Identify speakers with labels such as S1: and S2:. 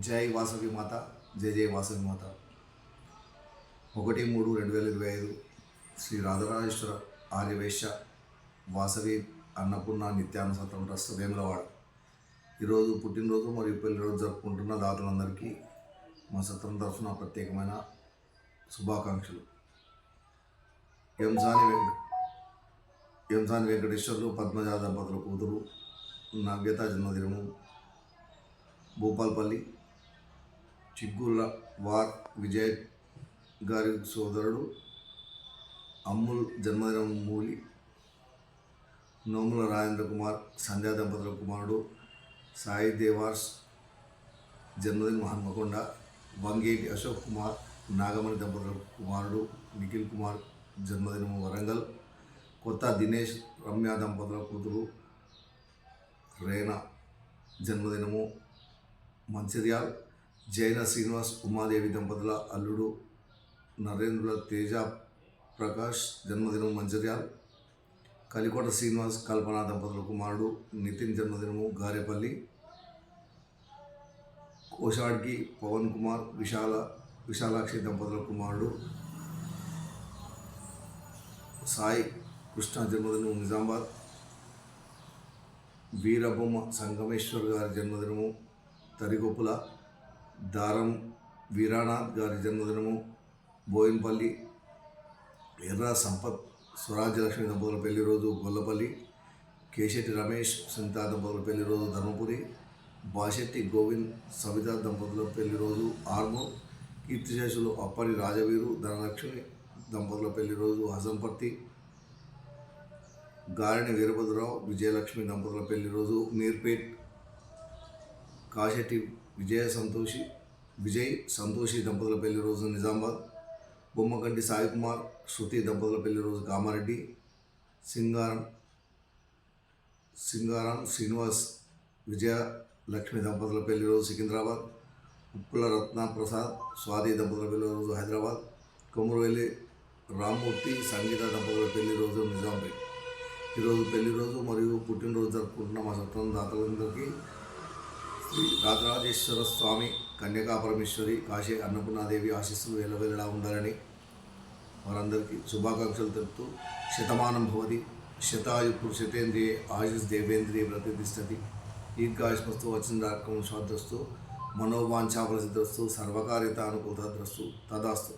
S1: జై వాసవి మాత, జై జై వాసవి మాత. 1-3-2025 శ్రీ రాజరాజేశ్వర ఆర్యవైశ్య వాసవి అన్నపూర్ణ నిత్యాన్న సత్రం ట్రస్ట్ వేములవాడ ఈరోజు పుట్టినరోజు మరియు పెళ్లిరోజు జరుపుకుంటున్న దాతలందరికీ మా సత్రం తరఫున ప్రత్యేకమైన శుభాకాంక్షలు. ఎంసాని వెంకటేశ్వర్లు పద్మజా దంపతుల కూతురు నవ్యత జన్మదినము. భూపాల్పల్లి చిగ్గుల వార్ విజయ్ గారి సోదరుడు అమ్ముల్ జన్మదినం. మూలి నోముల రాజేంద్ర కుమార్ సంధ్యా దంపతుల కుమారుడు. సాయి దేవార్స్ జన్మదినం హన్మకొండ. వంగేటి అశోక్ కుమార్ నాగమణి దంపతుల కుమారుడు. నిఖిల్ కుమార్ జన్మదినము వరంగల్. కొత్త దినేష్ రమ్య దంపతుల కూతురు రేనా జన్మదినము మంచిర్యాల్. జైన శ్రీనివాస్ ఉమాదేవి దంపతుల అల్లుడు నరేంద్ర తేజ ప్రకాష్ జన్మదినం మంచిర్యాల్. కలికోట శ్రీనివాస్ కల్పన దంపతుల కుమారుడు నితిన్ జన్మదినము గారేపల్లి. కోషాడ్కి పవన్ కుమార్ విశాలాక్షి దంపతుల కుమారుడు. సాయి కృష్ణ జన్మదినము నిజామాబాద్. వీరబొమ్మ సంగమేశ్వర్ గారి జన్మదినము తరిగొప్పుల. దారం వీరానాథ్ గారి జన్మదినము బోయిన్పల్లి. ఎర్ర సంపత్ స్వరాజ్యలక్ష్మి దంపతుల పెళ్లి రోజు గొల్లపల్లి. కేశెట్టి రమేష్ సునీత దంపతుల పెళ్లి రోజు ధర్మపురి. బాషెట్టి గోవింద్ సవిత దంపతుల పెళ్లి రోజు ఆర్మూర్. కీర్తిశేషులు అప్పటి రాజవీరు ధనలక్ష్మి దంపతుల పెళ్లి రోజు హసన్పర్తి. గారిని వీరభద్రరావు విజయలక్ష్మి దంపతుల పెళ్లి రోజు మీర్పేట్. కాశెట్టి విజయ్ సంతోషి దంపతుల పెళ్లి రోజు నిజామాబాద్. బొమ్మకంటి సాయికుమార్ శృతి దంపతుల పెళ్లి రోజు కామారెడ్డి. సింగారం శ్రీనివాస్ విజయలక్ష్మి దంపతుల పెళ్లి రోజు సికింద్రాబాద్. ఉప్పుల రత్న ప్రసాద్ స్వాతి దంపతుల పెళ్లి రోజు హైదరాబాద్. కొమురువెల్లి రామ్మూర్తి సంగీత దంపతుల పెళ్లి రోజు నిజాంపేట్. ఈరోజు పెళ్లి రోజు మరియు పుట్టినరోజు జరుపుకుంటున్న మా సత్రం దాతలందరికీ శ్రీ రాజరాజేశ్వర స్వామి కన్యకా పరమేశ్వరి కాశీ అన్నపూర్ణాదేవి ఆశీస్సులు ఎల్లవేళలా ఉండాలని వారందరికీ శుభాకాంక్షలు తెలుపుతూ శతమానం భవతి శతాయు పురుషతేంద్రియే ఆయుష్ దేవేంద్రియ ప్రతిష్టతి దీర్ఘాయుష్మస్తు వచ్చిన శ్వాద్రస్తు మనోవాంఛాఫలసిద్ధస్తు సర్వకార్యత అనుకూలతద్రస్తు తదాస్తు.